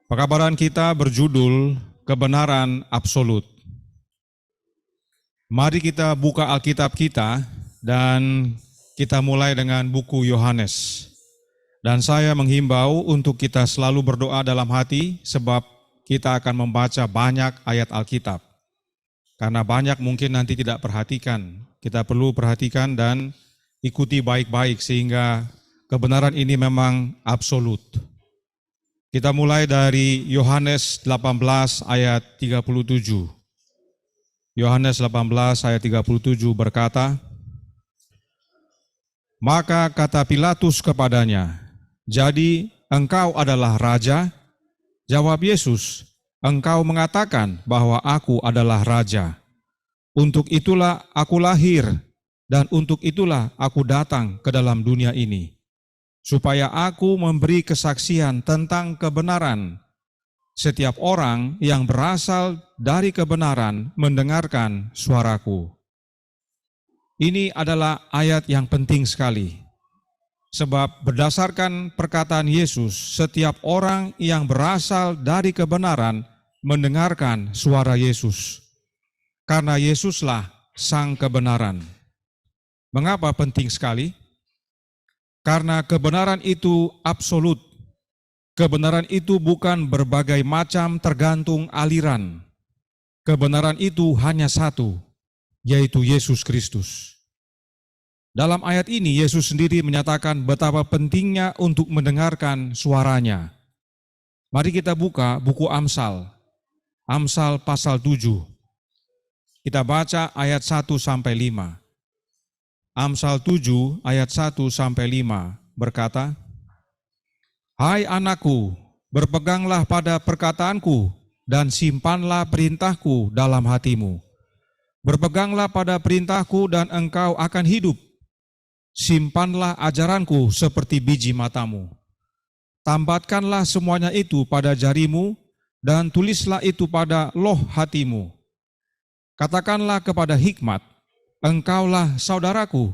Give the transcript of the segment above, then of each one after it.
Pekabaran kita berjudul Kebenaran Absolut. Mari kita buka Alkitab kita dan kita mulai dengan buku Yohanes. Dan saya menghimbau untuk kita selalu berdoa dalam hati sebab kita akan membaca banyak ayat Alkitab. Karena banyak mungkin nanti tidak perhatikan. Kita perlu perhatikan dan ikuti baik-baik sehingga kebenaran ini memang absolut. Kita mulai dari Yohanes 18 ayat 37. Yohanes 18 ayat 37 berkata, "Maka kata Pilatus kepadanya, 'Jadi engkau adalah raja?' Jawab Yesus, 'Engkau mengatakan bahwa aku adalah raja. Untuk itulah aku lahir dan untuk itulah aku datang ke dalam dunia ini, supaya aku memberi kesaksian tentang kebenaran. Setiap orang yang berasal dari kebenaran mendengarkan suaraku.'" Ini adalah ayat yang penting sekali. Sebab berdasarkan perkataan Yesus, setiap orang yang berasal dari kebenaran mendengarkan suara Yesus. Karena Yesuslah sang kebenaran. Mengapa penting sekali? Karena kebenaran itu absolut. Kebenaran itu bukan berbagai macam tergantung aliran. Kebenaran itu hanya satu, yaitu Yesus Kristus. Dalam ayat ini, Yesus sendiri menyatakan betapa pentingnya untuk mendengarkan suaranya. Mari kita buka buku Amsal. Amsal pasal 7. Kita baca ayat 1 sampai 5. Amsal 7 ayat 1 sampai 5 berkata, "Hai anakku, berpeganglah pada perkataanku dan simpanlah perintahku dalam hatimu. Berpeganglah pada perintahku dan engkau akan hidup. Simpanlah ajaranku seperti biji matamu. Tambatkanlah semuanya itu pada jarimu dan tulislah itu pada loh hatimu. Katakanlah kepada hikmat, engkaulah saudaraku,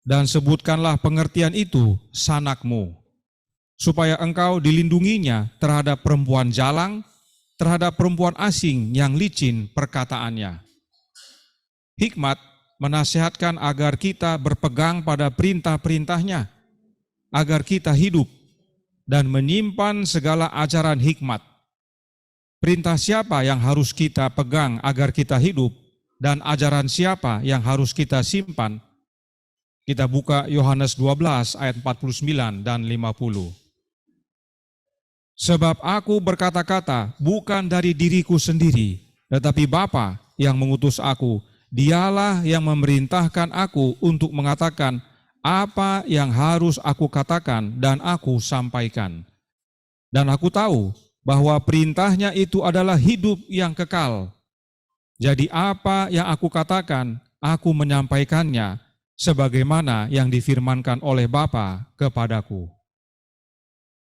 dan sebutkanlah pengertian itu sanakmu, supaya engkau dilindunginya terhadap perempuan jalang, terhadap perempuan asing yang licin perkataannya." Hikmat menasihatkan agar kita berpegang pada perintah-perintahnya, agar kita hidup dan menyimpan segala ajaran hikmat. Perintah siapa yang harus kita pegang agar kita hidup dan ajaran siapa yang harus kita simpan? Kita buka Yohanes 12 ayat 49 dan 50. "Sebab aku berkata-kata bukan dari diriku sendiri, tetapi Bapa yang mengutus aku, Dialah yang memerintahkan aku untuk mengatakan apa yang harus aku katakan dan aku sampaikan. Dan aku tahu bahwa perintahnya itu adalah hidup yang kekal. Jadi apa yang aku katakan, aku menyampaikannya sebagaimana yang difirmankan oleh Bapa kepadaku."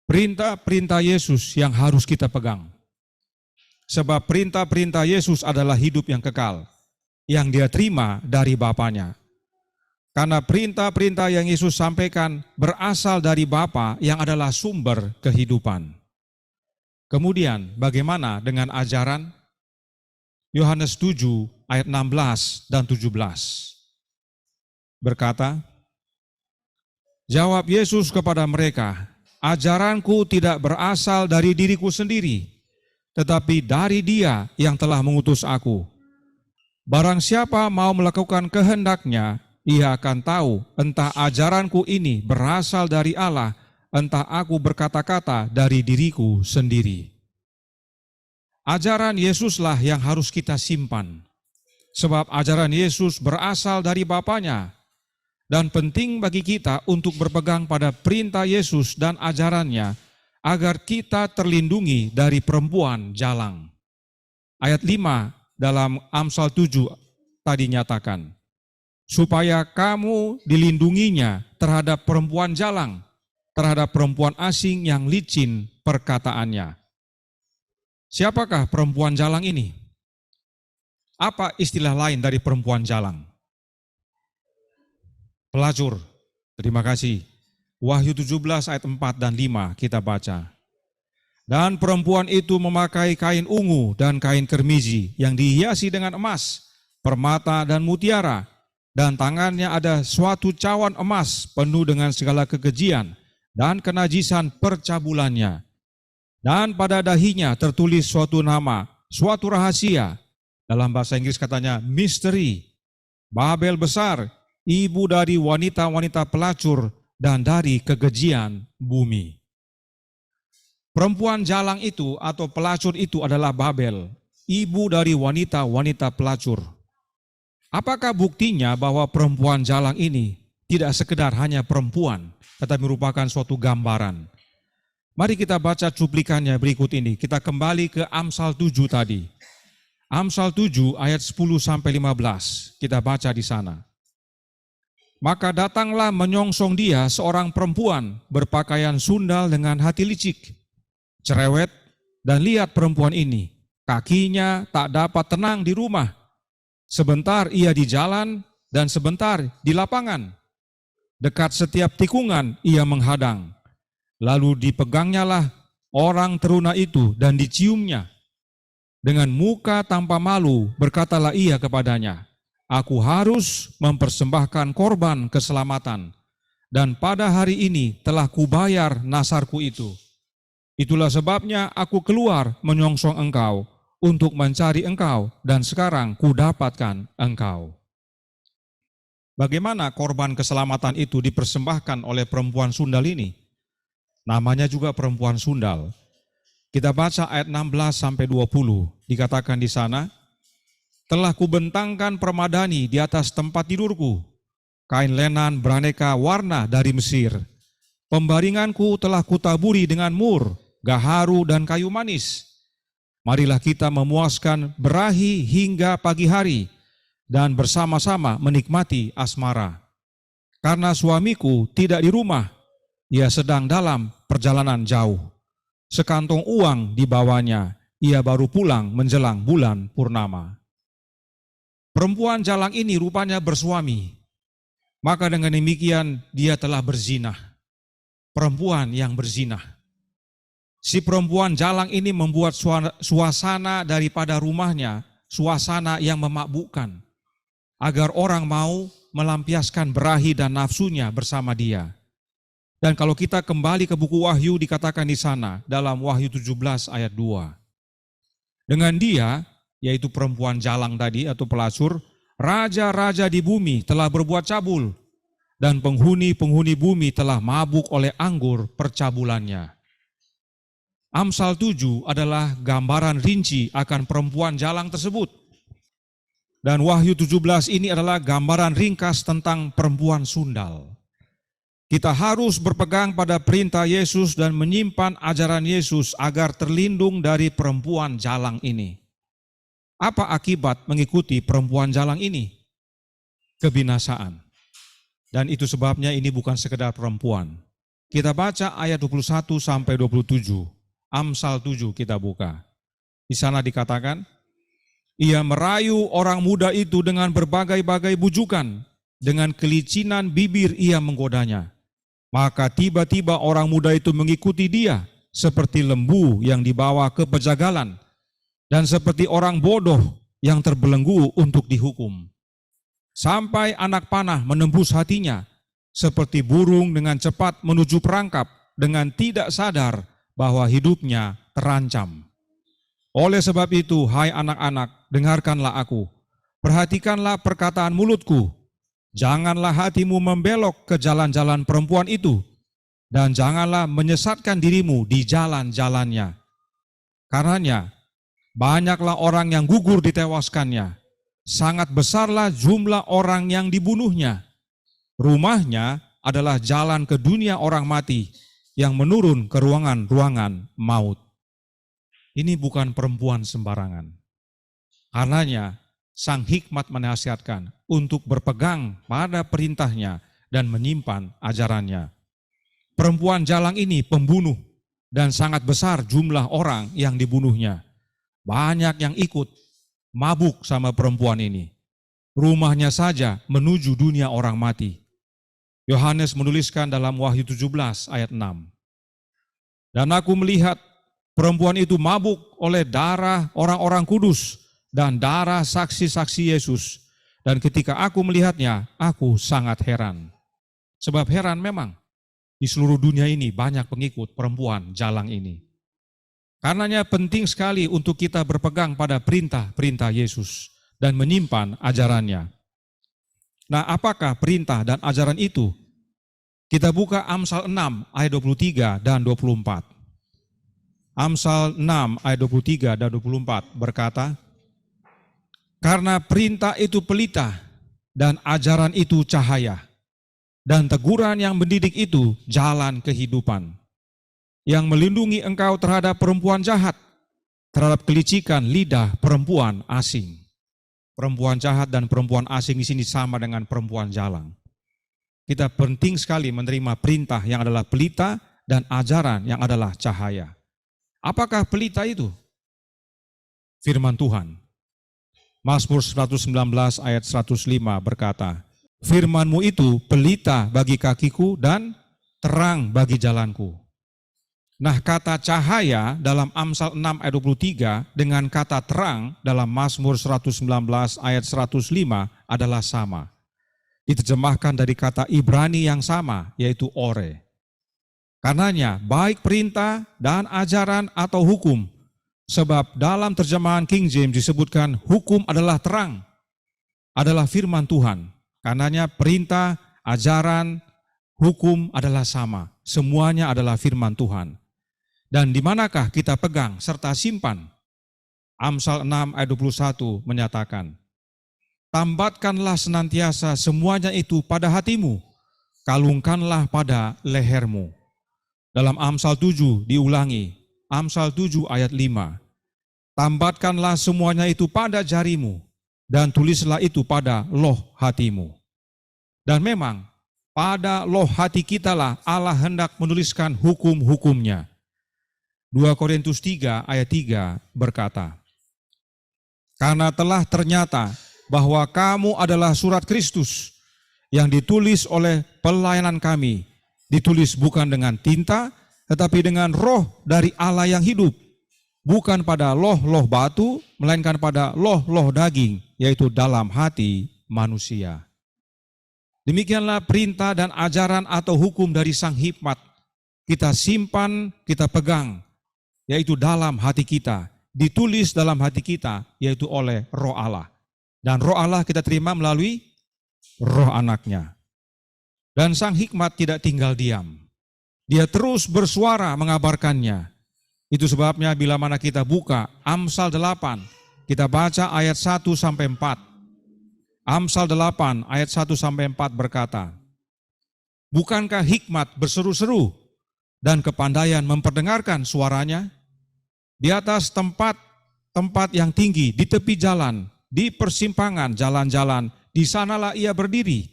Perintah-perintah Yesus yang harus kita pegang. Sebab perintah-perintah Yesus adalah hidup yang kekal, yang dia terima dari Bapanya. Karena perintah-perintah yang Yesus sampaikan berasal dari Bapa yang adalah sumber kehidupan. Kemudian bagaimana dengan ajaran? Yohanes 7 ayat 16 dan 17 berkata, "Jawab Yesus kepada mereka, 'Ajaranku tidak berasal dari diriku sendiri, tetapi dari Dia yang telah mengutus aku. Barang siapa mau melakukan kehendaknya, ia akan tahu entah ajaranku ini berasal dari Allah, entah aku berkata-kata dari diriku sendiri.'" Ajaran Yesuslah yang harus kita simpan. Sebab ajaran Yesus berasal dari Bapanya. Dan penting bagi kita untuk berpegang pada perintah Yesus dan ajarannya agar kita terlindungi dari perempuan jalang. Ayat 5 dalam Amsal 7 tadi nyatakan, supaya kamu dilindunginya terhadap perempuan jalang, terhadap perempuan asing yang licin perkataannya. Siapakah perempuan jalang ini? Apa istilah lain dari perempuan jalang? Pelacur. Terima kasih. Wahyu 17 ayat 4 dan 5 kita baca. Dan perempuan itu memakai kain ungu dan kain kermiji yang dihiasi dengan emas, permata dan mutiara, dan tangannya ada suatu cawan emas penuh dengan segala kekejian dan kenajisan percabulannya. Dan pada dahinya tertulis suatu nama, suatu rahasia. Dalam bahasa Inggris katanya misteri. Babel besar, ibu dari wanita-wanita pelacur dan dari kekejian bumi. Perempuan jalang itu atau pelacur itu adalah Babel, ibu dari wanita-wanita pelacur. Apakah buktinya bahwa perempuan jalang ini tidak sekedar hanya perempuan, tetapi merupakan suatu gambaran? Mari kita baca cuplikannya berikut ini. Kita kembali ke Amsal 7 tadi. Amsal 7 ayat 10-15, kita baca di sana. Maka datanglah menyongsong dia seorang perempuan berpakaian sundal dengan hati licik, cerewet, dan lihat perempuan ini, kakinya tak dapat tenang di rumah. Sebentar ia di jalan dan sebentar di lapangan. Dekat setiap tikungan ia menghadang. Lalu dipegangnyalah orang teruna itu dan diciumnya. Dengan muka tanpa malu berkatalah ia kepadanya, aku harus mempersembahkan korban keselamatan, dan pada hari ini telah kubayar nasarku itu. Itulah sebabnya aku keluar menyongsong engkau untuk mencari engkau, dan sekarang kudapatkan engkau. Bagaimana korban keselamatan itu dipersembahkan oleh perempuan sundal ini? Namanya juga perempuan sundal. Kita baca ayat 16-20, dikatakan di sana, telah kubentangkan permadani di atas tempat tidurku, kain lenan beraneka warna dari Mesir. Pembaringanku telah kutaburi dengan mur, gaharu dan kayu manis. Marilah kita memuaskan berahi hingga pagi hari dan bersama-sama menikmati asmara. Karena suamiku tidak di rumah, ia sedang dalam perjalanan jauh. Sekantong uang dibawanya, ia baru pulang menjelang bulan purnama. Perempuan jalang ini rupanya bersuami, maka dengan demikian dia telah berzinah. Perempuan yang berzinah. Si perempuan jalang ini membuat suasana daripada rumahnya, suasana yang memakbukkan, agar orang mau melampiaskan berahi dan nafsunya bersama dia. Dan kalau kita kembali ke buku Wahyu, dikatakan di sana, dalam Wahyu 17 ayat 2. Dengan dia, yaitu perempuan jalang tadi atau pelacur, raja-raja di bumi telah berbuat cabul, dan penghuni-penghuni bumi telah mabuk oleh anggur percabulannya. Amsal 7 adalah gambaran rinci akan perempuan jalang tersebut. Dan Wahyu 17 ini adalah gambaran ringkas tentang perempuan sundal. Kita harus berpegang pada perintah Yesus dan menyimpan ajaran Yesus agar terlindung dari perempuan jalang ini. Apa akibat mengikuti perempuan jalang ini? Kebinasaan. Dan itu sebabnya ini bukan sekedar perempuan. Kita baca ayat 21-27. Amsal 7 kita buka. Di sana dikatakan, ia merayu orang muda itu dengan berbagai-bagai bujukan, dengan kelicinan bibir ia menggodanya. Maka tiba-tiba orang muda itu mengikuti dia, seperti lembu yang dibawa ke pejagalan, dan seperti orang bodoh yang terbelenggu untuk dihukum. Sampai anak panah menembus hatinya, seperti burung dengan cepat menuju perangkap, dengan tidak sadar bahwa hidupnya terancam. Oleh sebab itu, hai anak-anak, dengarkanlah aku, perhatikanlah perkataan mulutku, janganlah hatimu membelok ke jalan-jalan perempuan itu, dan janganlah menyesatkan dirimu di jalan-jalannya. Karenanya, banyaklah orang yang gugur ditewaskannya, sangat besarlah jumlah orang yang dibunuhnya. Rumahnya adalah jalan ke dunia orang mati, yang menurun ke ruangan-ruangan maut. Ini bukan perempuan sembarangan. Karenanya, Sang Hikmat menasihatkan untuk berpegang pada perintahnya dan menyimpan ajarannya. Perempuan jalang ini pembunuh dan sangat besar jumlah orang yang dibunuhnya. Banyak yang ikut mabuk sama perempuan ini. Rumahnya saja menuju dunia orang mati. Yohanes menuliskan dalam Wahyu 17 ayat 6. Dan aku melihat perempuan itu mabuk oleh darah orang-orang kudus dan darah saksi-saksi Yesus. Dan ketika aku melihatnya, aku sangat heran. Sebab heran memang, di seluruh dunia ini banyak pengikut perempuan jalang ini. Karenanya penting sekali untuk kita berpegang pada perintah-perintah Yesus dan menyimpan ajarannya. Nah, apakah perintah dan ajaran itu? Kita buka Amsal 6 ayat 23 dan 24. Amsal 6 ayat 23 dan 24 berkata, karena perintah itu pelita dan ajaran itu cahaya, dan teguran yang mendidik itu jalan kehidupan, yang melindungi engkau terhadap perempuan jahat, terhadap kelicikan lidah perempuan asing. Perempuan jahat dan perempuan asing di sini sama dengan perempuan jalang. Kita penting sekali menerima perintah yang adalah pelita dan ajaran yang adalah cahaya. Apakah pelita itu? Firman Tuhan. Mazmur 119 ayat 105 berkata, firman-Mu itu pelita bagi kakiku dan terang bagi jalanku. Nah, kata cahaya dalam Amsal 6 ayat 23 dengan kata terang dalam Mazmur 119 ayat 105 adalah sama. Diterjemahkan dari kata Ibrani yang sama, yaitu ore. Karenanya, baik perintah dan ajaran atau hukum, sebab dalam terjemahan King James disebutkan hukum adalah terang, adalah firman Tuhan. Karenanya perintah, ajaran, hukum adalah sama. Semuanya adalah firman Tuhan. Dan di manakah kita pegang serta simpan? Amsal 6 ayat 21 menyatakan, tambatkanlah senantiasa semuanya itu pada hatimu, kalungkanlah pada lehermu. Dalam Amsal 7 diulangi, Amsal 7 ayat 5, tambatkanlah semuanya itu pada jarimu, dan tulislah itu pada loh hatimu. Dan memang, pada loh hati kitalah Allah hendak menuliskan hukum-hukumnya. 2 Korintus 3 ayat 3 berkata, karena telah ternyata bahwa kamu adalah surat Kristus yang ditulis oleh pelayanan kami, ditulis bukan dengan tinta, tetapi dengan roh dari Allah yang hidup, bukan pada loh-loh batu, melainkan pada loh-loh daging, yaitu dalam hati manusia. Demikianlah perintah dan ajaran atau hukum dari Sang Hikmat. Kita simpan, kita pegang, yaitu dalam hati kita, ditulis dalam hati kita, yaitu oleh Roh Allah. Dan Roh Allah kita terima melalui Roh Anaknya. Dan Sang Hikmat tidak tinggal diam. Dia terus bersuara mengabarkannya. Itu sebabnya bila mana kita buka Amsal 8, kita baca ayat 1 sampai 4. Amsal 8 ayat 1 sampai 4 berkata, bukankah hikmat berseru-seru dan kepandaian memperdengarkan suaranya? Di atas tempat yang tinggi, di tepi jalan, di persimpangan jalan-jalan, di sanalah ia berdiri.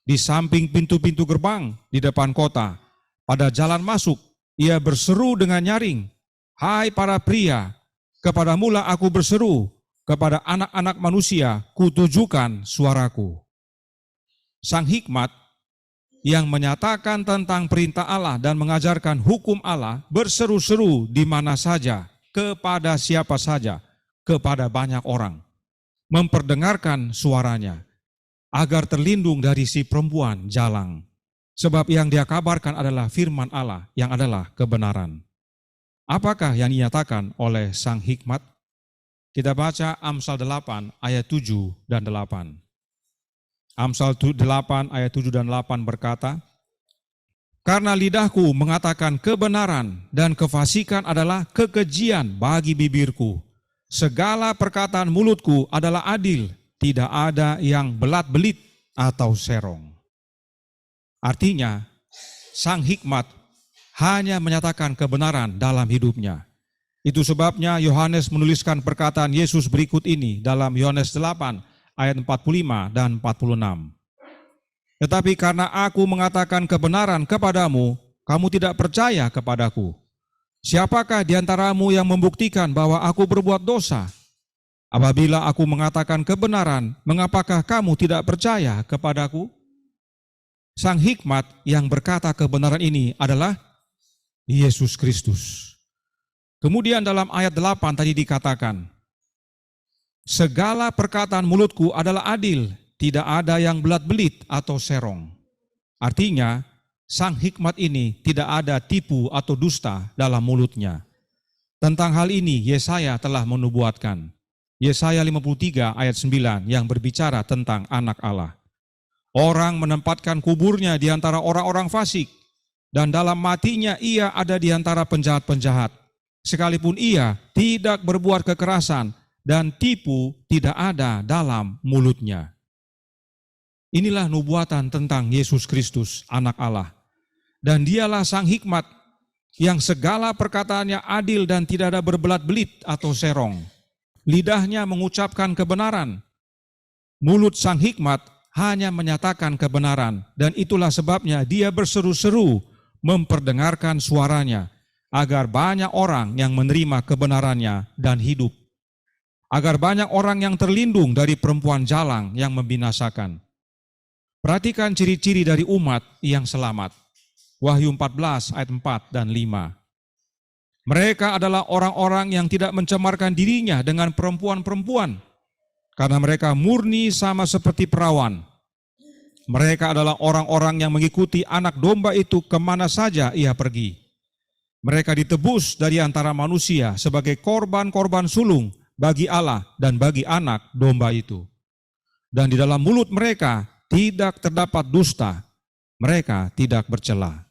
Di samping pintu-pintu gerbang, di depan kota, pada jalan masuk, ia berseru dengan nyaring. Hai para pria, kepadamulah aku berseru, kepada anak-anak manusia kutujukan suaraku. Sang Hikmat yang menyatakan tentang perintah Allah dan mengajarkan hukum Allah berseru-seru di mana saja, kepada siapa saja, kepada banyak orang. Memperdengarkan suaranya, agar terlindung dari si perempuan jalang. Sebab yang dia kabarkan adalah firman Allah yang adalah kebenaran. Apakah yang dinyatakan oleh Sang Hikmat? Kita baca Amsal 8 ayat 7 dan 8. Amsal 8 ayat 7 dan 8 berkata, karena lidahku mengatakan kebenaran dan kefasikan adalah kekejian bagi bibirku. Segala perkataan mulutku adalah adil, tidak ada yang belat-belit atau serong. Artinya, Sang Hikmat hanya menyatakan kebenaran dalam hidupnya. Itu sebabnya Yohanes menuliskan perkataan Yesus berikut ini dalam Yohanes 8 ayat 45 dan 46. Tetapi karena aku mengatakan kebenaran kepadamu, kamu tidak percaya kepadaku. Siapakah di antaramu yang membuktikan bahwa aku berbuat dosa? Apabila aku mengatakan kebenaran, mengapakah kamu tidak percaya kepadaku? Sang Hikmat yang berkata kebenaran ini adalah Yesus Kristus. Kemudian dalam ayat 8 tadi dikatakan, segala perkataan mulutku adalah adil, tidak ada yang belat-belit atau serong. Artinya, sang hikmat ini tidak ada tipu atau dusta dalam mulutnya. Tentang hal ini Yesaya telah menubuatkan. Yesaya 53 ayat 9 yang berbicara tentang anak Allah. Orang menempatkan kuburnya di antara orang-orang fasik, dan dalam matinya ia ada di antara penjahat-penjahat. Sekalipun ia tidak berbuat kekerasan, dan tipu tidak ada dalam mulutnya. Inilah nubuatan tentang Yesus Kristus, anak Allah. Dan dialah sang hikmat yang segala perkataannya adil dan tidak ada berbelat-belit atau serong. Lidahnya mengucapkan kebenaran. Mulut sang hikmat hanya menyatakan kebenaran, dan itulah sebabnya dia berseru-seru memperdengarkan suaranya, agar banyak orang yang menerima kebenarannya dan hidup. Agar banyak orang yang terlindung dari perempuan jalang yang membinasakan. Perhatikan ciri-ciri dari umat yang selamat. Wahyu 14 ayat 4 dan 5. Mereka adalah orang-orang yang tidak mencemarkan dirinya dengan perempuan-perempuan, karena mereka murni sama seperti perawan. Mereka adalah orang-orang yang mengikuti anak domba itu kemana saja ia pergi. Mereka ditebus dari antara manusia sebagai korban-korban sulung bagi Allah dan bagi anak domba itu. Dan di dalam mulut mereka tidak terdapat dusta, mereka tidak bercela.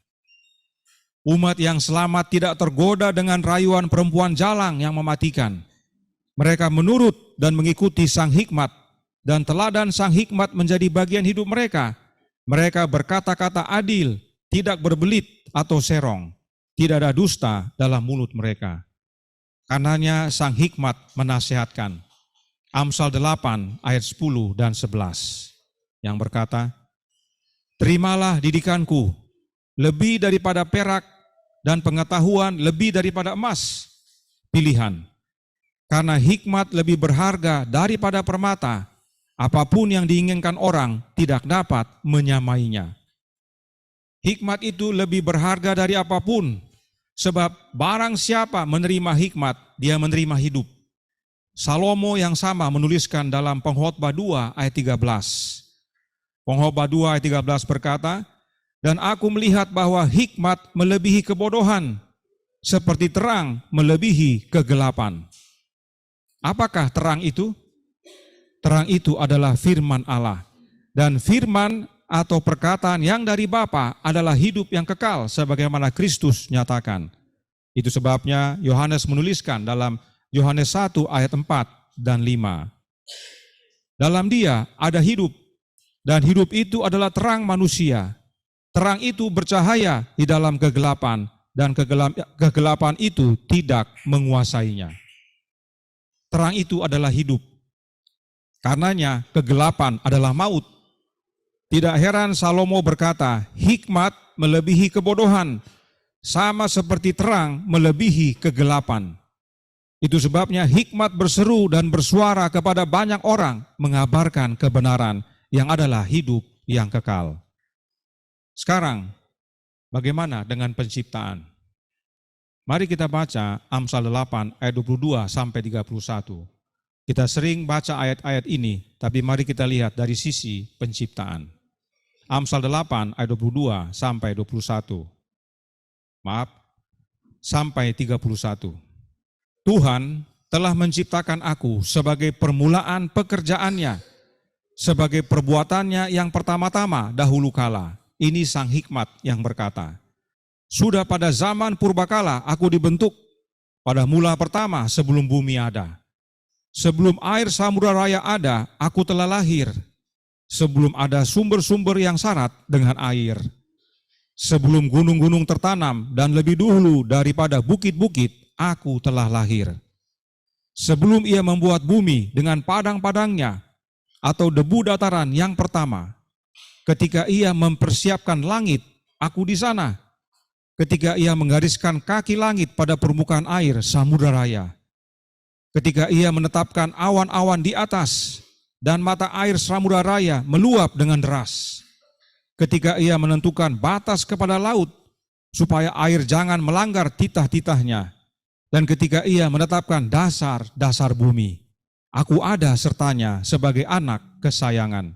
Umat yang selamat tidak tergoda dengan rayuan perempuan jalang yang mematikan. Mereka menurut dan mengikuti sang hikmat, dan teladan sang hikmat menjadi bagian hidup mereka. Mereka berkata-kata adil, tidak berbelit atau serong, tidak ada dusta dalam mulut mereka. Karenanya sang hikmat menasihatkan. Amsal 8 ayat 10 dan 11 yang berkata, terimalah didikanku lebih daripada perak dan pengetahuan lebih daripada emas pilihan. Karena hikmat lebih berharga daripada permata, apapun yang diinginkan orang tidak dapat menyamainya. Hikmat itu lebih berharga dari apapun. Sebab barang siapa menerima hikmat, dia menerima hidup. Salomo yang sama menuliskan dalam Pengkhotbah 2 ayat 13. Pengkhotbah 2 ayat 13 berkata, dan aku melihat bahwa hikmat melebihi kebodohan, seperti terang melebihi kegelapan. Apakah terang itu? Terang itu adalah firman Allah. Dan firman atau perkataan yang dari Bapa adalah hidup yang kekal sebagaimana Kristus nyatakan. Itu sebabnya Yohanes menuliskan dalam Yohanes 1 ayat 4 dan 5. Dalam dia ada hidup, dan hidup itu adalah terang manusia. Terang itu bercahaya di dalam kegelapan, dan kegelapan itu tidak menguasainya. Terang itu adalah hidup. Karenanya kegelapan adalah maut. Tidak heran Salomo berkata, hikmat melebihi kebodohan, sama seperti terang melebihi kegelapan. Itu sebabnya hikmat berseru dan bersuara kepada banyak orang, mengabarkan kebenaran yang adalah hidup yang kekal. Sekarang, bagaimana dengan penciptaan? Mari kita baca Amsal 8 ayat 22 sampai 31. Kita sering baca ayat-ayat ini, tapi mari kita lihat dari sisi penciptaan. Amsal 8 ayat 22 sampai 21. Maaf, sampai 31. Tuhan telah menciptakan aku sebagai permulaan pekerjaannya, sebagai perbuatannya yang pertama-tama dahulu kala. Ini sang hikmat yang berkata, sudah pada zaman purbakala aku dibentuk, pada mula pertama sebelum bumi ada. Sebelum air samudra raya ada, aku telah lahir. Sebelum ada sumber-sumber yang syarat dengan air. Sebelum gunung-gunung tertanam dan lebih dahulu daripada bukit-bukit, aku telah lahir. Sebelum ia membuat bumi dengan padang-padangnya, atau debu dataran yang pertama. Ketika ia mempersiapkan langit, aku di sana. Ketika ia menggariskan kaki langit pada permukaan air samudra raya. Ketika ia menetapkan awan-awan di atas, dan mata air samudra raya meluap dengan deras. Ketika ia menentukan batas kepada laut, supaya air jangan melanggar titah-titahnya. Dan ketika ia menetapkan dasar-dasar bumi, aku ada sertanya sebagai anak kesayangan.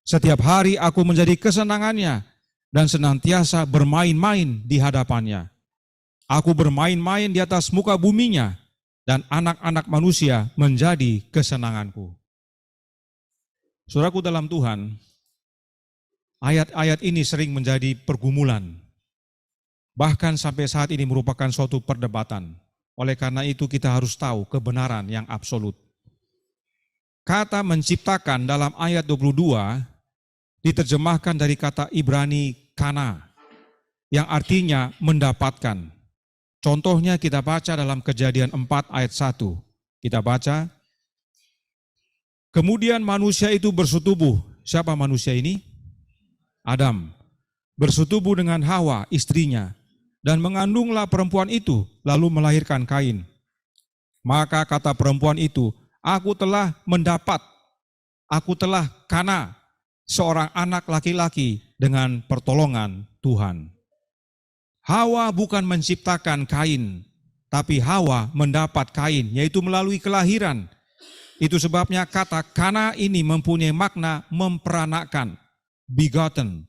Setiap hari aku menjadi kesenangannya dan senantiasa bermain-main di hadapannya. Aku bermain-main di atas muka buminya dan anak-anak manusia menjadi kesenanganku. Saudaraku dalam Tuhan, ayat-ayat ini sering menjadi pergumulan. Bahkan sampai saat ini merupakan suatu perdebatan. Oleh karena itu kita harus tahu kebenaran yang absolut. Kata menciptakan dalam ayat 22 diterjemahkan dari kata Ibrani kana, yang artinya mendapatkan. Contohnya kita baca dalam Kejadian 4 ayat 1. Kita baca, kemudian manusia itu bersetubuh. Siapa manusia ini? Adam. Bersetubuh dengan Hawa, istrinya. Dan mengandunglah perempuan itu, lalu melahirkan Kain. Maka kata perempuan itu, aku telah mendapat, aku telah kana seorang anak laki-laki dengan pertolongan Tuhan. Hawa bukan menciptakan Kain, tapi Hawa mendapat Kain, yaitu melalui kelahiran. Itu sebabnya kata kana ini mempunyai makna memperanakkan, begotten.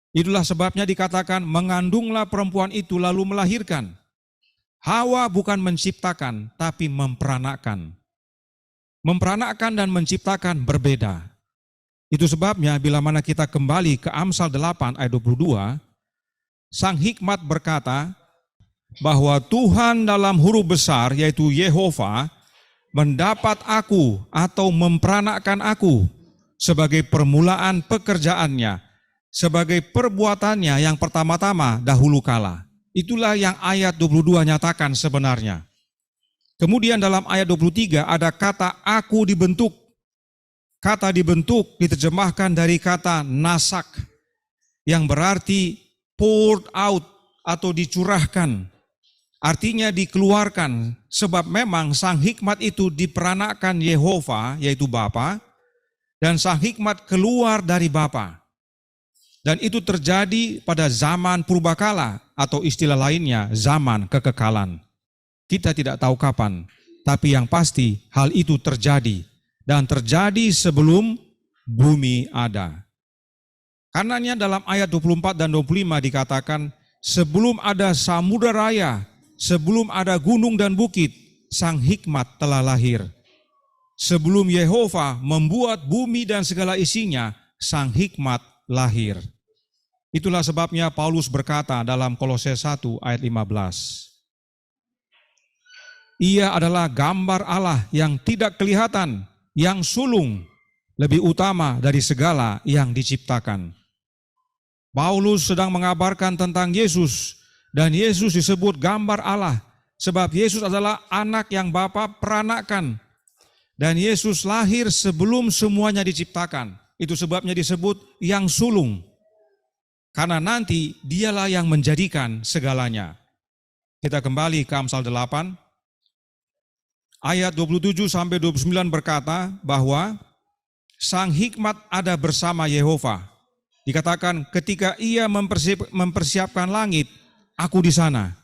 Itulah sebabnya dikatakan mengandunglah perempuan itu lalu melahirkan. Hawa bukan menciptakan, tapi memperanakkan. Memperanakkan dan menciptakan berbeda. Itu sebabnya bila mana kita kembali ke Amsal 8 ayat 22, Sang Hikmat berkata bahwa Tuhan dalam huruf besar yaitu Yehova mendapat aku atau memperanakkan aku sebagai permulaan pekerjaannya, sebagai perbuatannya yang pertama-tama dahulu kala. Itulah yang ayat 22 nyatakan sebenarnya. Kemudian dalam ayat 23 ada kata aku dibentuk. Kata dibentuk diterjemahkan dari kata nasak, yang berarti poured out atau dicurahkan. Artinya dikeluarkan, sebab memang Sang Hikmat itu diperanakkan Yehova, yaitu Bapa, dan Sang Hikmat keluar dari Bapa. Dan itu terjadi pada zaman purbakala atau istilah lainnya zaman kekekalan. Kita tidak tahu kapan, tapi yang pasti hal itu terjadi dan terjadi sebelum bumi ada. Karenanya dalam ayat 24 dan 25 dikatakan sebelum ada samudra raya, sebelum ada gunung dan bukit, Sang Hikmat telah lahir. Sebelum Yehova membuat bumi dan segala isinya, Sang Hikmat lahir. Itulah sebabnya Paulus berkata dalam Kolose 1 ayat 15. Ia adalah gambar Allah yang tidak kelihatan, yang sulung, lebih utama dari segala yang diciptakan. Paulus sedang mengabarkan tentang Yesus, dan Yesus disebut gambar Allah, sebab Yesus adalah anak yang Bapa peranakkan. Dan Yesus lahir sebelum semuanya diciptakan. Itu sebabnya disebut yang sulung. Karena nanti dialah yang menjadikan segalanya. Kita kembali ke Amsal 8. Ayat 27 sampai 29 berkata bahwa Sang Hikmat ada bersama Yehova. Dikatakan ketika ia mempersiapkan langit, aku di sana.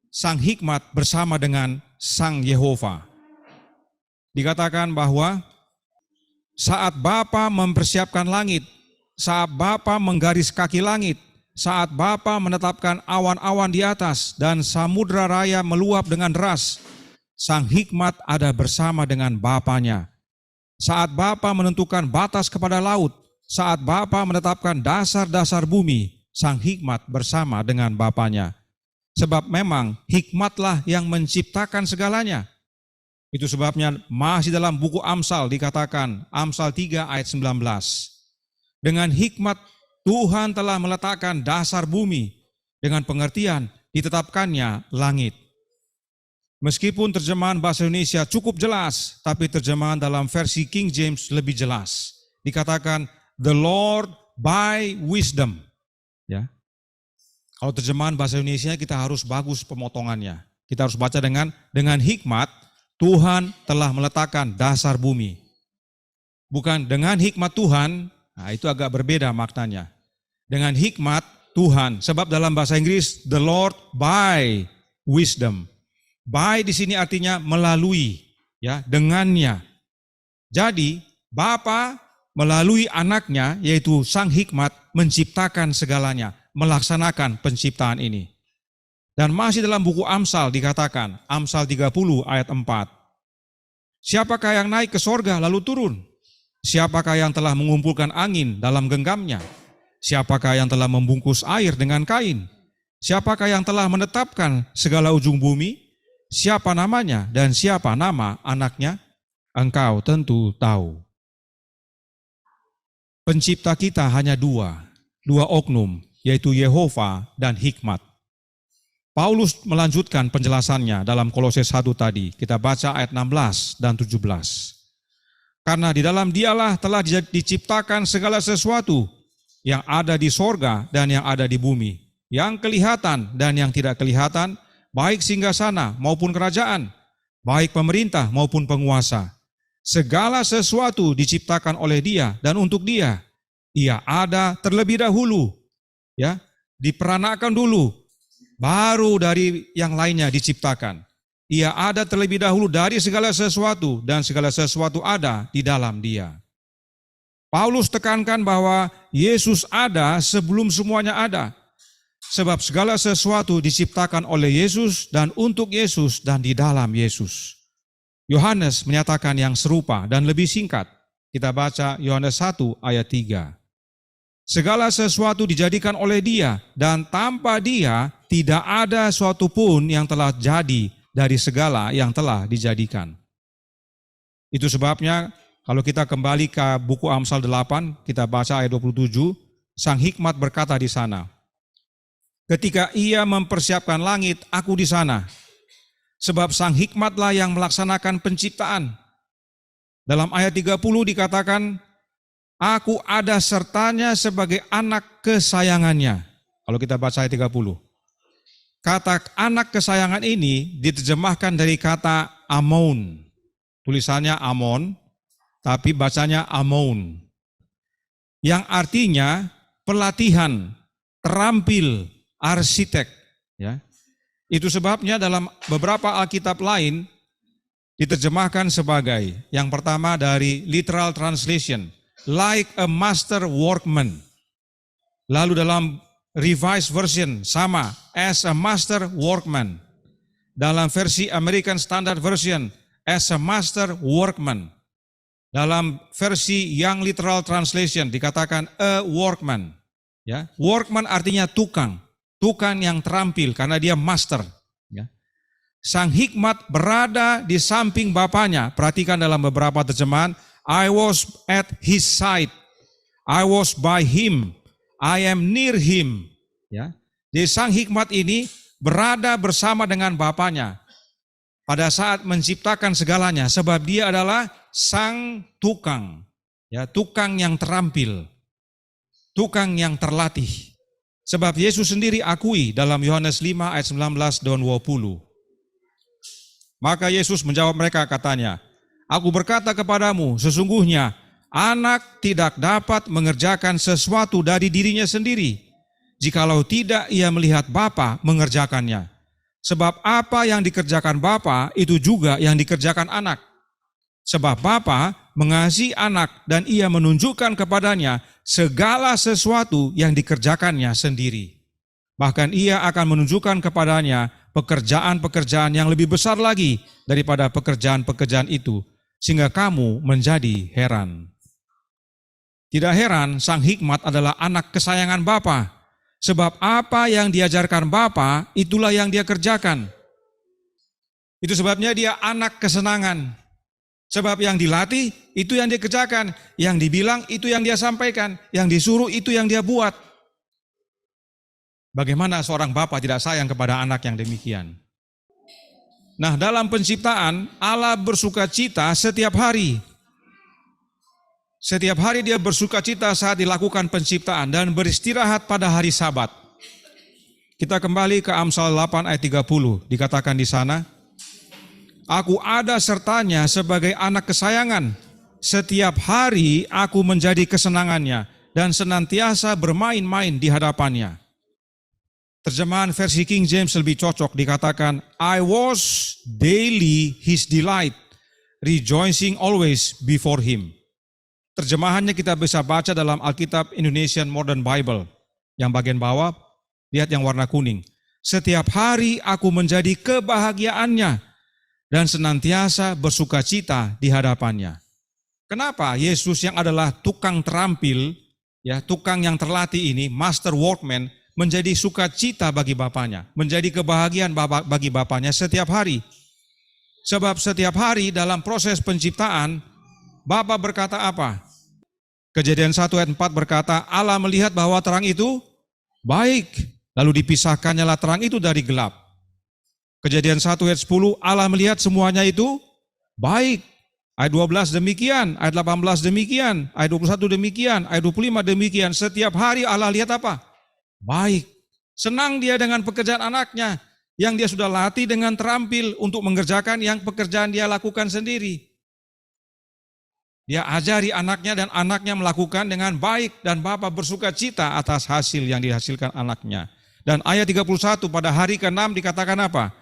Sang Hikmat bersama dengan Sang Yehova. Dikatakan bahwa saat Bapa mempersiapkan langit, saat Bapa menggaris kaki langit, saat Bapa menetapkan awan-awan di atas dan samudra raya meluap dengan deras, Sang Hikmat ada bersama dengan Bapanya. Saat Bapa menentukan batas kepada laut, saat Bapa menetapkan dasar-dasar bumi, Sang Hikmat bersama dengan Bapanya. Sebab memang hikmatlah yang menciptakan segalanya. Itu sebabnya masih dalam buku Amsal dikatakan, Amsal 3 ayat 19. Dengan hikmat Tuhan telah meletakkan dasar bumi, dengan pengertian ditetapkannya langit. Meskipun terjemahan bahasa Indonesia cukup jelas, tapi terjemahan dalam versi King James lebih jelas. Dikatakan, the Lord by wisdom. Ya. Kalau terjemahan bahasa Indonesia kita harus bagus pemotongannya. Kita harus baca dengan hikmat, Tuhan telah meletakkan dasar bumi. Bukan dengan hikmat Tuhan, nah itu agak berbeda maknanya. Dengan hikmat Tuhan, sebab dalam bahasa Inggris, the Lord by wisdom. By di sini artinya melalui, ya, dengannya. Jadi Bapa melalui anaknya yaitu Sang Hikmat menciptakan segalanya, melaksanakan penciptaan ini. Dan masih dalam buku Amsal dikatakan, Amsal 30 ayat 4. Siapakah yang naik ke sorga lalu turun? Siapakah yang telah mengumpulkan angin dalam genggamnya? Siapakah yang telah membungkus air dengan kain? Siapakah yang telah menetapkan segala ujung bumi? Siapa namanya dan siapa nama anaknya? Engkau tentu tahu. Pencipta kita hanya dua oknum, yaitu Yehova dan Hikmat. Paulus melanjutkan penjelasannya dalam Kolose 1 tadi. Kita baca ayat 16 dan 17. Karena di dalam Dialah telah diciptakan segala sesuatu yang ada di sorga dan yang ada di bumi, yang kelihatan dan yang tidak kelihatan, baik singgasana maupun kerajaan, baik pemerintah maupun penguasa. Segala sesuatu diciptakan oleh Dia dan untuk Dia. Ia ada terlebih dahulu, ya, diperanakan dulu, baru dari yang lainnya diciptakan. Ia ada terlebih dahulu dari segala sesuatu dan segala sesuatu ada di dalam Dia. Paulus tekankan bahwa Yesus ada sebelum semuanya ada. Sebab segala sesuatu diciptakan oleh Yesus dan untuk Yesus dan di dalam Yesus. Yohanes menyatakan yang serupa dan lebih singkat. Kita baca Yohanes 1 ayat 3. Segala sesuatu dijadikan oleh Dia, dan tanpa Dia tidak ada suatu pun yang telah jadi dari segala yang telah dijadikan. Itu sebabnya kalau kita kembali ke buku Amsal 8, kita baca ayat 27, Sang Hikmat berkata di sana, ketika Ia mempersiapkan langit, aku di sana. Sebab Sang Hikmatlah yang melaksanakan penciptaan. Dalam ayat 30 dikatakan, aku ada sertanya sebagai anak kesayangannya. Kalau kita baca ayat 30. Kata anak kesayangan ini diterjemahkan dari kata Amon. Tulisannya Amon, tapi bacanya Amon. Yang artinya pelatihan, terampil, arsitek. Ya. Itu sebabnya dalam beberapa Alkitab lain diterjemahkan sebagai, yang pertama dari literal translation, like a master workman. Lalu dalam Revised Version sama, as a master workman. Dalam versi American Standard Version, as a master workman. Dalam versi Young Literal Translation dikatakan a workman. Ya, workman artinya tukang yang terampil karena dia master. Ya. Sang Hikmat berada di samping Bapaknya. Perhatikan dalam beberapa terjemahan, I was at his side, I was by him, I am near him. Ya. Jadi Sang Hikmat ini berada bersama dengan Bapaknya pada saat menciptakan segalanya, sebab Dia adalah sang tukang, ya, tukang yang terampil, tukang yang terlatih. Sebab Yesus sendiri akui dalam Yohanes 5 ayat 19 dan 20. Maka Yesus menjawab mereka katanya, aku berkata kepadamu, sesungguhnya anak tidak dapat mengerjakan sesuatu dari dirinya sendiri, jikalau tidak ia melihat Bapa mengerjakannya. Sebab apa yang dikerjakan Bapa itu juga yang dikerjakan anak. Sebab Bapa mengasihi anak dan ia menunjukkan kepadanya segala sesuatu yang dikerjakannya sendiri. Bahkan ia akan menunjukkan kepadanya pekerjaan-pekerjaan yang lebih besar lagi daripada pekerjaan-pekerjaan itu, sehingga kamu menjadi heran. Tidak heran, Sang Hikmat adalah anak kesayangan Bapa, sebab apa yang diajarkan Bapa itulah yang dia kerjakan. Itu sebabnya dia anak kesenangan. Sebab yang dilatih itu yang dia kerjakan, yang dibilang itu yang dia sampaikan, yang disuruh itu yang dia buat. Bagaimana seorang bapa tidak sayang kepada anak yang demikian? Nah, dalam penciptaan Allah bersuka cita setiap hari. Setiap hari Dia bersuka cita saat dilakukan penciptaan dan beristirahat pada hari Sabat. Kita kembali ke Amsal 8 ayat 30, dikatakan di sana, aku ada sertanya sebagai anak kesayangan. Setiap hari aku menjadi kesenangannya dan senantiasa bermain-main di hadapannya. Terjemahan versi King James lebih cocok, dikatakan, I was daily his delight, rejoicing always before him. Terjemahannya kita bisa baca dalam Alkitab Indonesian Modern Bible. Yang bagian bawah, lihat yang warna kuning. Setiap hari aku menjadi kebahagiaannya dan senantiasa bersukacita di hadapannya. Kenapa Yesus yang adalah tukang terampil, ya, tukang yang terlatih ini, master workman, menjadi sukacita bagi Bapaknya, menjadi kebahagiaan bagi Bapaknya setiap hari. Sebab setiap hari dalam proses penciptaan, Bapa berkata apa? Kejadian 1 ayat 4 berkata, Allah melihat bahwa terang itu baik, lalu dipisahkannya lah terang itu dari gelap. Kejadian 1 ayat 10, Allah melihat semuanya itu baik. Ayat 12 demikian, ayat 18 demikian, ayat 21 demikian, ayat 25 demikian. Setiap hari Allah lihat apa? Baik. Senang dia dengan pekerjaan anaknya yang dia sudah latih dengan terampil untuk mengerjakan yang pekerjaan dia lakukan sendiri. Dia ajari anaknya dan anaknya melakukan dengan baik dan Bapa bersuka cita atas hasil yang dihasilkan anaknya. Dan ayat 31 pada hari ke-6 dikatakan apa?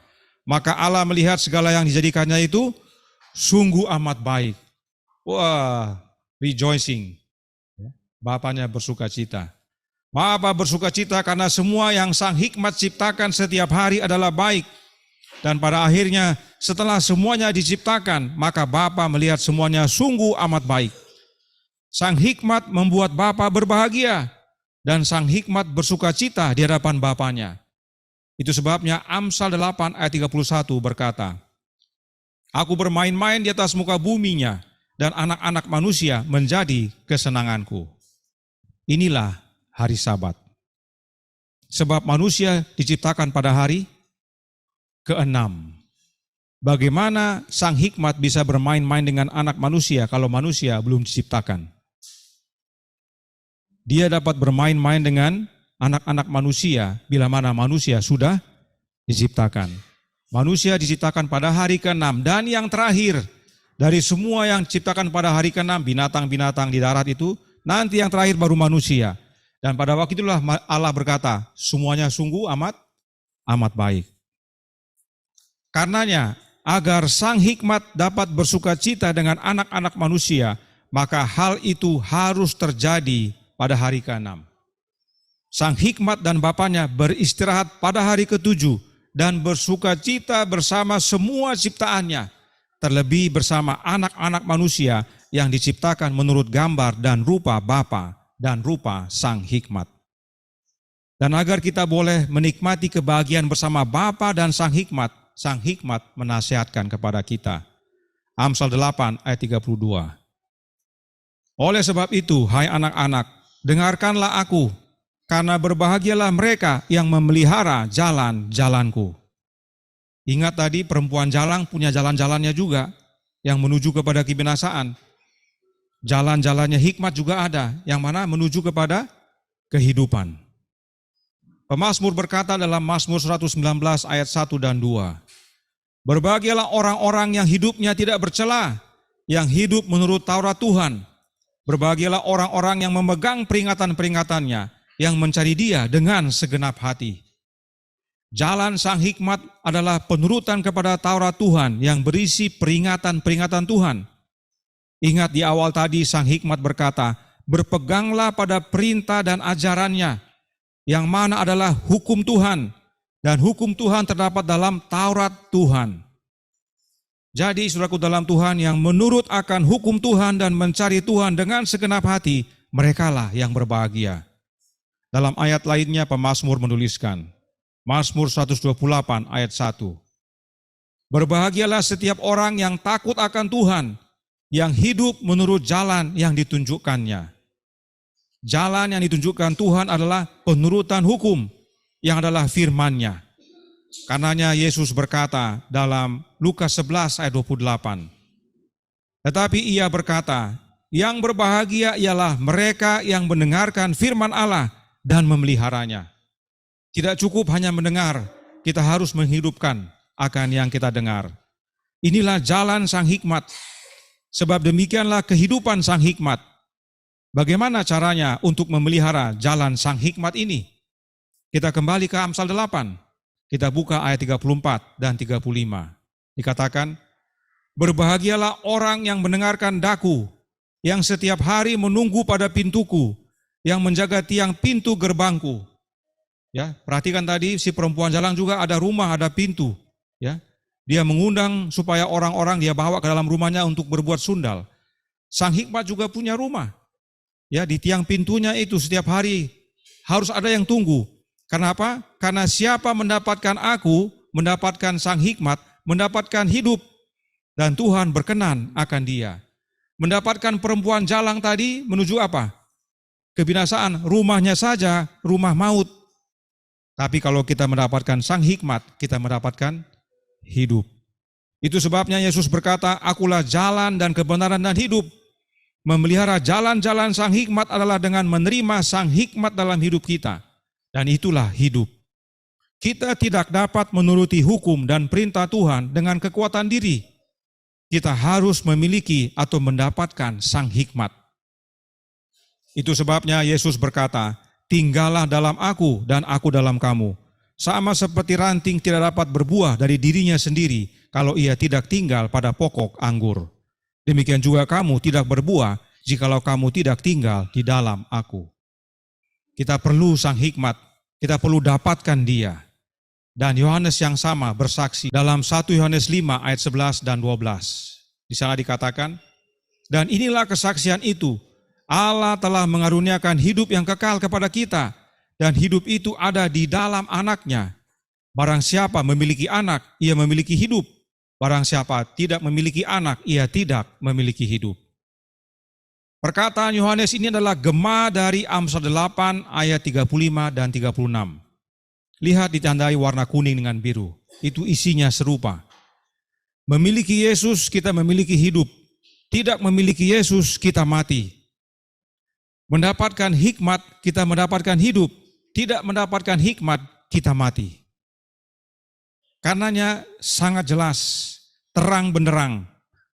Maka Allah melihat segala yang dijadikannya itu sungguh amat baik. Wah, rejoicing. Bapaknya bersuka cita. Bapa bersuka cita karena semua yang Sang Hikmat ciptakan setiap hari adalah baik. Dan pada akhirnya setelah semuanya diciptakan, maka Bapa melihat semuanya sungguh amat baik. Sang Hikmat membuat Bapa berbahagia dan Sang Hikmat bersuka cita di hadapan Bapaknya. Itu sebabnya Amsal 8 ayat 31 berkata, Aku bermain-main di atas muka buminya dan anak-anak manusia menjadi kesenanganku. Inilah hari Sabat. Sebab manusia diciptakan pada hari ke-6. Bagaimana Sang Hikmat bisa bermain-main dengan anak manusia kalau manusia belum diciptakan? Dia dapat bermain-main dengan anak-anak manusia bila mana manusia sudah diciptakan. Manusia diciptakan pada hari ke-6 dan yang terakhir dari semua yang diciptakan pada hari ke-6, binatang-binatang di darat itu, nanti yang terakhir baru manusia. Dan pada waktu itulah Allah berkata, semuanya sungguh amat baik. Karenanya, agar Sang Hikmat dapat bersuka cita dengan anak-anak manusia, maka hal itu harus terjadi pada hari ke-6. Sang Hikmat dan Bapaknya beristirahat pada hari ke-7 dan bersuka cita bersama semua ciptaannya, terlebih bersama anak-anak manusia yang diciptakan menurut gambar dan rupa Bapa dan rupa Sang Hikmat. Dan agar kita boleh menikmati kebahagiaan bersama Bapa dan Sang Hikmat menasihatkan kepada kita. Amsal 8 ayat 32. Oleh sebab itu, hai anak-anak, dengarkanlah aku, karena berbahagialah mereka yang memelihara jalan-jalanku. Ingat tadi perempuan jalang punya jalan-jalannya juga yang menuju kepada kebinasaan. Jalan-jalannya Hikmat juga ada, yang mana menuju kepada kehidupan. Pemazmur berkata dalam Mazmur 119 ayat 1 dan 2, Berbahagialah orang-orang yang hidupnya tidak bercela, yang hidup menurut Taurat Tuhan. Berbahagialah orang-orang yang memegang peringatan-peringatannya, yang mencari Dia dengan segenap hati. Jalan Sang Hikmat adalah penurutan kepada Taurat Tuhan yang berisi peringatan-peringatan Tuhan. Ingat di awal tadi Sang Hikmat berkata, berpeganglah pada perintah dan ajarannya, yang mana adalah hukum Tuhan, dan hukum Tuhan terdapat dalam Taurat Tuhan. Jadi saudaraku dalam Tuhan yang menurut akan hukum Tuhan dan mencari Tuhan dengan segenap hati, merekalah yang berbahagia. Dalam ayat lainnya pemazmur menuliskan, Mazmur 128 ayat 1, Berbahagialah setiap orang yang takut akan Tuhan, yang hidup menurut jalan yang ditunjukkannya. Jalan yang ditunjukkan Tuhan adalah penurutan hukum, yang adalah firman-Nya. Karenanya Yesus berkata dalam Lukas 11 ayat 28, Tetapi Ia berkata, yang berbahagia ialah mereka yang mendengarkan firman Allah dan memeliharanya. Tidak cukup hanya mendengar, kita harus menghidupkan akan yang kita dengar. Inilah jalan Sang Hikmat. Sebab demikianlah kehidupan Sang Hikmat. Bagaimana caranya untuk memelihara jalan Sang Hikmat ini? Kita kembali ke Amsal 8. Kita buka ayat 34 dan 35. Dikatakan, berbahagialah orang yang mendengarkan daku, yang setiap hari menunggu pada pintuku, yang menjaga tiang pintu gerbangku. Ya, perhatikan tadi si perempuan jalang juga ada rumah, ada pintu. Ya, dia mengundang supaya orang-orang dia bawa ke dalam rumahnya untuk berbuat sundal. Sang hikmat juga punya rumah. Ya, di tiang pintunya itu setiap hari harus ada yang tunggu. Kenapa? Karena siapa mendapatkan aku, mendapatkan sang hikmat, mendapatkan hidup, dan Tuhan berkenan akan dia. Mendapatkan perempuan jalang tadi menuju apa? Kebinasaan, rumahnya saja, rumah maut. Tapi kalau kita mendapatkan sang hikmat, kita mendapatkan hidup. Itu sebabnya Yesus berkata, akulah jalan dan kebenaran dan hidup. Memelihara jalan-jalan sang hikmat adalah dengan menerima sang hikmat dalam hidup kita. Dan itulah hidup. Kita tidak dapat menuruti hukum dan perintah Tuhan dengan kekuatan diri. Kita harus memiliki atau mendapatkan sang hikmat. Itu sebabnya Yesus berkata, tinggallah dalam aku dan aku dalam kamu. Sama seperti ranting tidak dapat berbuah dari dirinya sendiri kalau ia tidak tinggal pada pokok anggur. Demikian juga kamu tidak berbuah jikalau kamu tidak tinggal di dalam aku. Kita perlu sang hikmat, kita perlu dapatkan dia. Dan Yohanes yang sama bersaksi dalam 1 Yohanes 5 ayat 11 dan 12. Di sana dikatakan, dan inilah kesaksian itu, Allah telah mengaruniakan hidup yang kekal kepada kita, dan hidup itu ada di dalam anaknya. Barang siapa memiliki anak, ia memiliki hidup. Barang siapa tidak memiliki anak, ia tidak memiliki hidup. Perkataan Yohanes ini adalah gema dari Amsal 8 ayat 35 dan 36. Lihat ditandai warna kuning dengan biru. Itu isinya serupa. Memiliki Yesus kita memiliki hidup. Tidak memiliki Yesus kita mati. Mendapatkan hikmat kita mendapatkan hidup. Tidak mendapatkan hikmat kita mati. Karenanya sangat jelas, terang benderang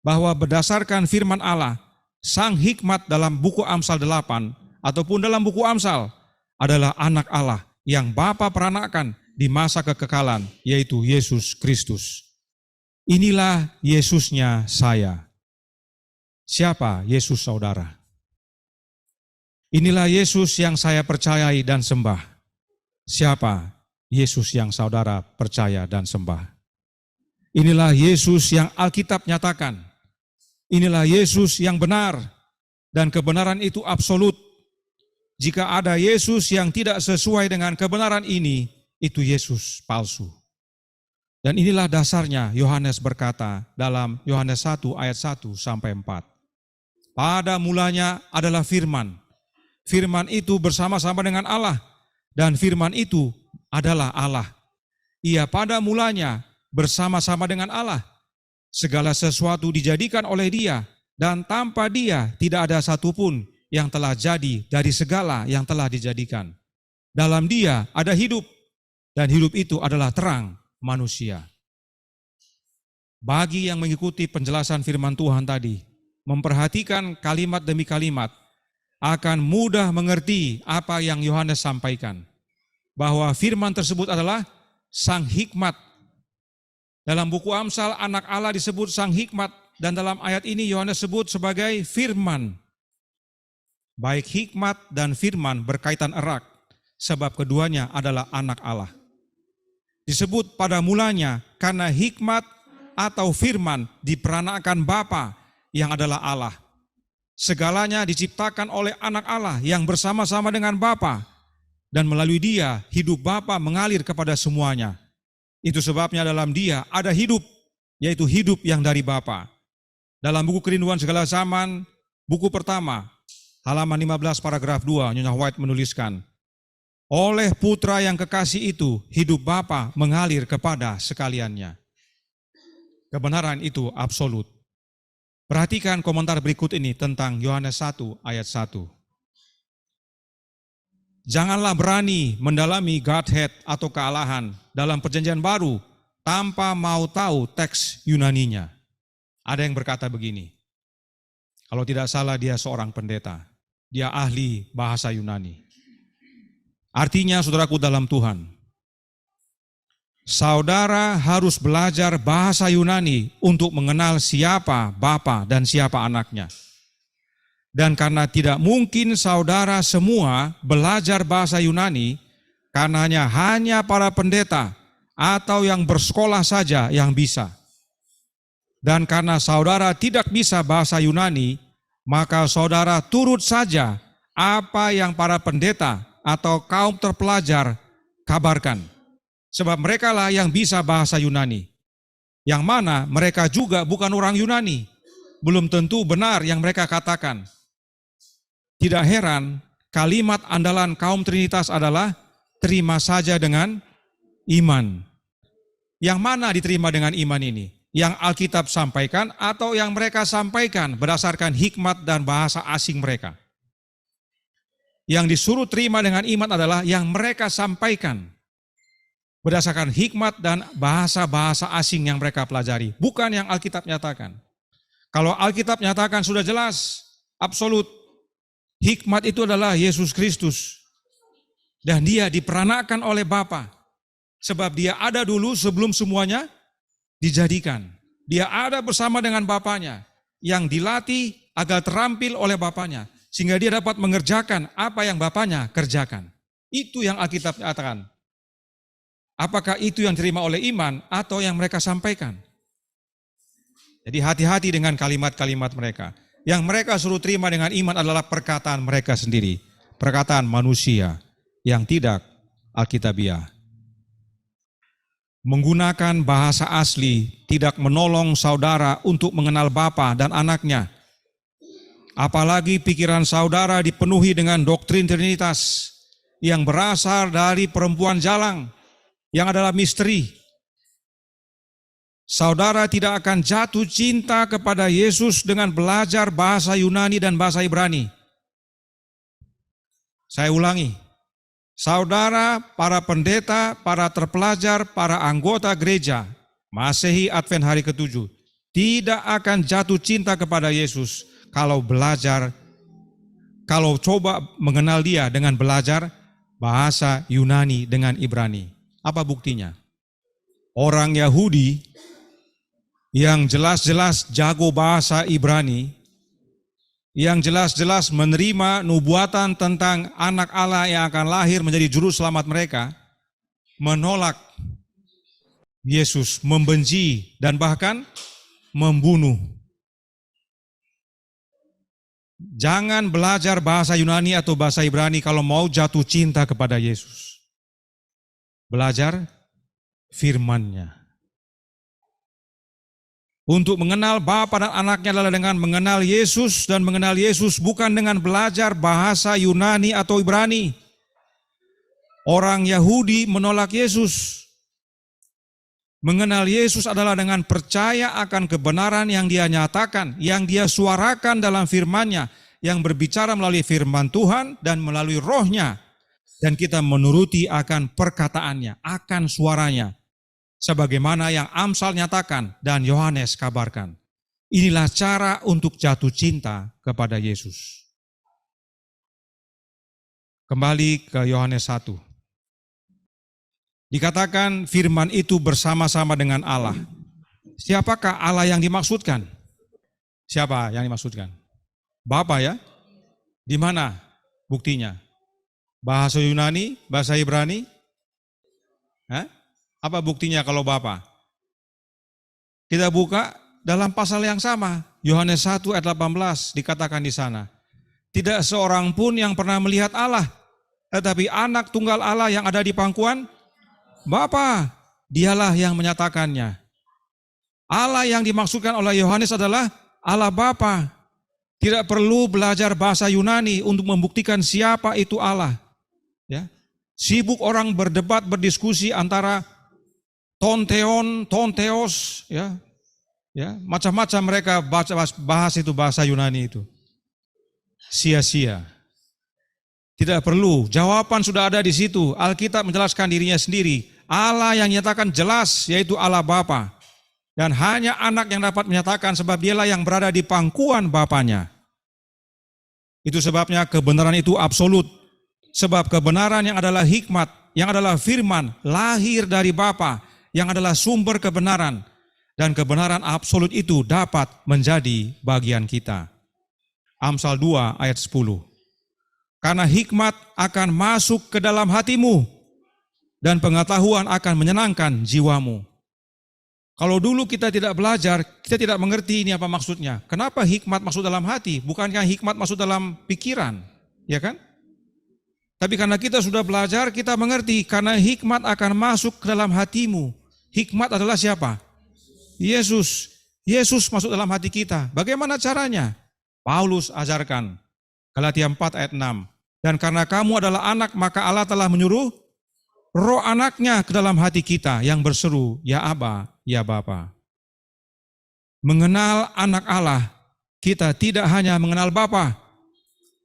bahwa berdasarkan firman Allah, sang hikmat dalam buku Amsal 8 ataupun dalam buku Amsal adalah anak Allah yang Bapa peranakan di masa kekekalan, yaitu Yesus Kristus. Inilah Yesusnya saya. Siapa Yesus saudara? Inilah Yesus yang saya percayai dan sembah. Siapa Yesus yang saudara percaya dan sembah? Inilah Yesus yang Alkitab nyatakan. Inilah Yesus yang benar, dan kebenaran itu absolut. Jika ada Yesus yang tidak sesuai dengan kebenaran ini, itu Yesus palsu. Dan inilah dasarnya Yohanes berkata dalam Yohanes 1 ayat 1 sampai 4. Pada mulanya adalah firman. Firman itu bersama-sama dengan Allah, dan firman itu adalah Allah. Ia pada mulanya bersama-sama dengan Allah. Segala sesuatu dijadikan oleh Dia, dan tanpa Dia tidak ada satupun yang telah jadi dari segala yang telah dijadikan. Dalam Dia ada hidup, dan hidup itu adalah terang manusia. Bagi yang mengikuti penjelasan firman Tuhan tadi, memperhatikan kalimat demi kalimat, akan mudah mengerti apa yang Yohanes sampaikan. Bahwa firman tersebut adalah sang hikmat. Dalam buku Amsal, anak Allah disebut sang hikmat, dan dalam ayat ini Yohanes sebut sebagai firman. Baik hikmat dan firman berkaitan erat, sebab keduanya adalah anak Allah. Disebut pada mulanya karena hikmat atau firman diperanakan Bapa yang adalah Allah. Segalanya diciptakan oleh anak Allah yang bersama-sama dengan Bapa, dan melalui Dia hidup Bapa mengalir kepada semuanya. Itu sebabnya dalam Dia ada hidup, yaitu hidup yang dari Bapa. Dalam buku Kerinduan Segala Zaman, buku pertama, halaman 15 paragraf 2, Nyonya White menuliskan, oleh putra yang kekasih itu, hidup Bapa mengalir kepada sekaliannya. Kebenaran itu absolut. Perhatikan komentar berikut ini tentang Yohanes 1 ayat 1. Janganlah berani mendalami Godhead atau kealahan dalam perjanjian baru tanpa mau tahu teks Yunaninya. Ada yang berkata begini, kalau tidak salah dia seorang pendeta, dia ahli bahasa Yunani. Artinya, saudaraku dalam Tuhan, saudara harus belajar bahasa Yunani untuk mengenal siapa Bapa dan siapa anaknya. Dan karena tidak mungkin saudara semua belajar bahasa Yunani, karenanya hanya para pendeta atau yang bersekolah saja yang bisa. Dan karena saudara tidak bisa bahasa Yunani, maka saudara turut saja apa yang para pendeta atau kaum terpelajar kabarkan. Sebab merekalah yang bisa bahasa Yunani. Yang mana mereka juga bukan orang Yunani. Belum tentu benar yang mereka katakan. Tidak heran, kalimat andalan kaum Trinitas adalah terima saja dengan iman. Yang mana diterima dengan iman ini? Yang Alkitab sampaikan atau yang mereka sampaikan berdasarkan hikmat dan bahasa asing mereka? Yang disuruh terima dengan iman adalah yang mereka sampaikan berdasarkan hikmat dan bahasa-bahasa asing yang mereka pelajari, bukan yang Alkitab nyatakan. Kalau Alkitab nyatakan sudah jelas, absolut, hikmat itu adalah Yesus Kristus. Dan dia diperanakan oleh Bapa. Sebab dia ada dulu sebelum semuanya dijadikan. Dia ada bersama dengan Bapanya. Yang dilatih agar terampil oleh Bapanya. Sehingga dia dapat mengerjakan apa yang Bapanya kerjakan. Itu yang Alkitab nyatakan. Apakah itu yang diterima oleh iman atau yang mereka sampaikan? Jadi hati-hati dengan kalimat-kalimat mereka. Yang mereka suruh terima dengan iman adalah perkataan mereka sendiri. Perkataan manusia yang tidak alkitabiah. Menggunakan bahasa asli tidak menolong saudara untuk mengenal Bapa dan anaknya. Apalagi pikiran saudara dipenuhi dengan doktrin Trinitas yang berasal dari perempuan jalang yang adalah misteri. Saudara tidak akan jatuh cinta kepada Yesus dengan belajar bahasa Yunani dan bahasa Ibrani. Saya ulangi, saudara, para pendeta, para terpelajar, para anggota gereja, Masehi Advent hari ke-7, tidak akan jatuh cinta kepada Yesus kalau coba mengenal dia dengan belajar bahasa Yunani dengan Ibrani. Apa buktinya? Orang Yahudi yang jelas-jelas jago bahasa Ibrani, yang jelas-jelas menerima nubuatan tentang anak Allah yang akan lahir menjadi juru selamat mereka, menolak Yesus, membenci dan bahkan membunuh. Jangan belajar bahasa Yunani atau bahasa Ibrani kalau mau jatuh cinta kepada Yesus. Belajar firman-Nya. Untuk mengenal Bapa dan anaknya adalah dengan mengenal Yesus, dan mengenal Yesus bukan dengan belajar bahasa Yunani atau Ibrani. Orang Yahudi menolak Yesus. Mengenal Yesus adalah dengan percaya akan kebenaran yang dia nyatakan, yang dia suarakan dalam firman-Nya, yang berbicara melalui firman Tuhan dan melalui roh-Nya. Dan kita menuruti akan perkataannya, akan suaranya. Sebagaimana yang Amsal nyatakan dan Yohanes kabarkan. Inilah cara untuk jatuh cinta kepada Yesus. Kembali ke Yohanes 1. Dikatakan firman itu bersama-sama dengan Allah. Siapakah Allah yang dimaksudkan? Siapa yang dimaksudkan? Bapa ya? Di mana buktinya? Bahasa Yunani, bahasa Ibrani? Hah? Apa buktinya kalau Bapa? Kita buka dalam pasal yang sama, Yohanes 1 ayat 18 dikatakan di sana. Tidak seorang pun yang pernah melihat Allah, tetapi anak tunggal Allah yang ada di pangkuan Bapa, dialah yang menyatakannya. Allah yang dimaksudkan oleh Yohanes adalah Allah Bapa. Tidak perlu belajar bahasa Yunani untuk membuktikan siapa itu Allah. Ya. Sibuk orang berdebat, berdiskusi antara tonteon, tonteos, ya, macam-macam mereka bahas itu bahasa Yunani itu. Sia-sia. Tidak perlu, jawaban sudah ada di situ. Alkitab menjelaskan dirinya sendiri. Allah yang nyatakan jelas, yaitu Allah Bapa. Dan hanya anak yang dapat menyatakan sebab dialah yang berada di pangkuan Bapanya. Itu sebabnya kebenaran itu absolut. Sebab kebenaran yang adalah hikmat, yang adalah firman, lahir dari Bapa, yang adalah sumber kebenaran. Dan kebenaran absolut itu dapat menjadi bagian kita. Amsal 2 ayat 10. Karena hikmat akan masuk ke dalam hatimu, dan pengetahuan akan menyenangkan jiwamu. Kalau dulu kita tidak belajar, kita tidak mengerti ini apa maksudnya. Kenapa hikmat masuk dalam hati? Bukankah hikmat masuk dalam pikiran? Ya kan? Tapi karena kita sudah belajar, kita mengerti. Karena hikmat akan masuk ke dalam hatimu. Hikmat adalah siapa? Yesus. Yesus masuk dalam hati kita. Bagaimana caranya? Paulus ajarkan. Galatia 4 ayat 6. Dan karena kamu adalah anak, maka Allah telah menyuruh Roh anaknya ke dalam hati kita yang berseru, ya Aba, ya Bapa. Mengenal anak Allah, kita tidak hanya mengenal Bapa,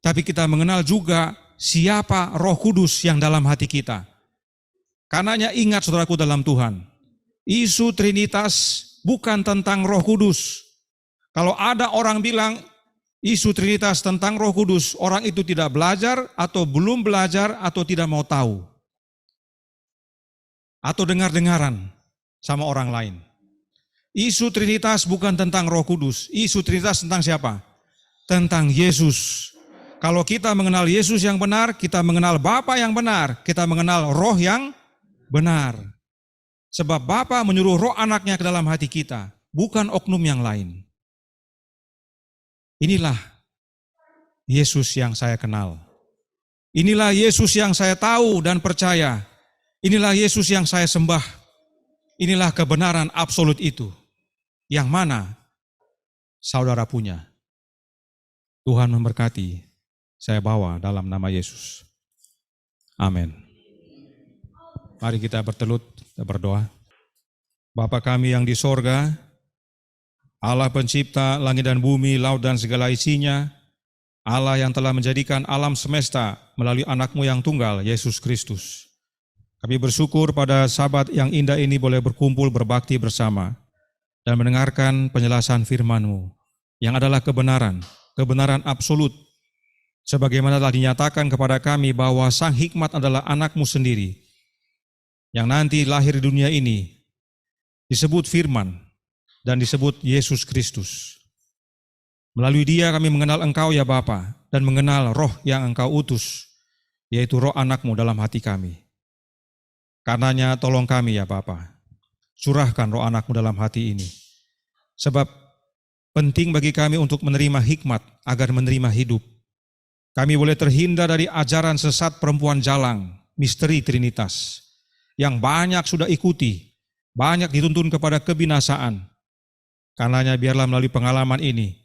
tapi kita mengenal juga siapa Roh Kudus yang dalam hati kita. Karenanya ingat saudaraku dalam Tuhan, isu Trinitas bukan tentang Roh Kudus. Kalau ada orang bilang isu Trinitas tentang Roh Kudus, orang itu tidak belajar atau belum belajar atau tidak mau tahu. Atau dengar-dengaran sama orang lain. Isu Trinitas bukan tentang Roh Kudus. Isu Trinitas tentang siapa? Tentang Yesus. Kalau kita mengenal Yesus yang benar, kita mengenal Bapa yang benar, kita mengenal Roh yang benar. Sebab Bapa menyuruh Roh anaknya ke dalam hati kita, bukan oknum yang lain. Inilah Yesus yang saya kenal. Inilah Yesus yang saya tahu dan percaya. Inilah Yesus yang saya sembah. Inilah kebenaran absolut itu. Yang mana saudara punya. Tuhan memberkati. Saya bawa dalam nama Yesus. Amin. Mari kita bertelut, kita berdoa. Bapa kami yang di sorga, Allah pencipta langit dan bumi, laut dan segala isinya, Allah yang telah menjadikan alam semesta melalui anakmu yang tunggal, Yesus Kristus. Kami bersyukur pada Sabat yang indah ini boleh berkumpul berbakti bersama dan mendengarkan penjelasan firman-Mu yang adalah kebenaran, kebenaran absolut. Sebagaimana telah dinyatakan kepada kami bahwa Sang Hikmat adalah anak-Mu sendiri yang nanti lahir di dunia ini disebut firman dan disebut Yesus Kristus. Melalui Dia kami mengenal Engkau ya Bapa dan mengenal Roh yang Engkau utus, yaitu Roh anak-Mu dalam hati kami. Karenanya tolong kami ya Bapa, curahkan Roh anak-Mu dalam hati ini. Sebab penting bagi kami untuk menerima hikmat agar menerima hidup. Kami boleh terhindar dari ajaran sesat perempuan jalang, misteri Trinitas, yang banyak sudah ikuti, banyak dituntun kepada kebinasaan. Karenanya biarlah melalui pengalaman ini,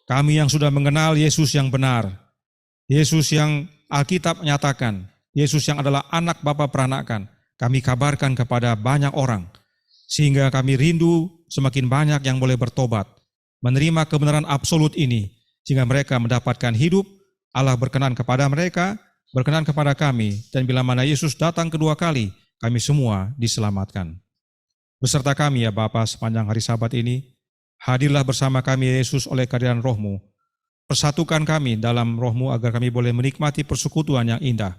kami yang sudah mengenal Yesus yang benar, Yesus yang Alkitab nyatakan, Yesus yang adalah anak Bapa peranakan, kami kabarkan kepada banyak orang, sehingga kami rindu semakin banyak yang boleh bertobat, menerima kebenaran absolut ini, sehingga mereka mendapatkan hidup, Allah berkenan kepada mereka, berkenan kepada kami, dan bila mana Yesus datang kedua kali, kami semua diselamatkan. Beserta kami ya Bapa sepanjang hari Sabat ini, hadirlah bersama kami Yesus oleh kehadiran Roh-Mu, persatukan kami dalam Roh-Mu agar kami boleh menikmati persekutuan yang indah,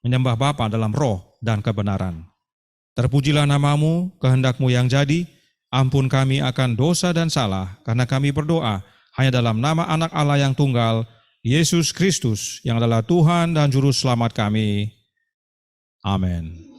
menyembah Bapa dalam roh dan kebenaran. Terpujilah nama-Mu, kehendak-Mu yang jadi, ampun kami akan dosa dan salah, karena kami berdoa hanya dalam nama anak Allah yang tunggal, Yesus Kristus, yang adalah Tuhan dan Juru Selamat kami. Amin.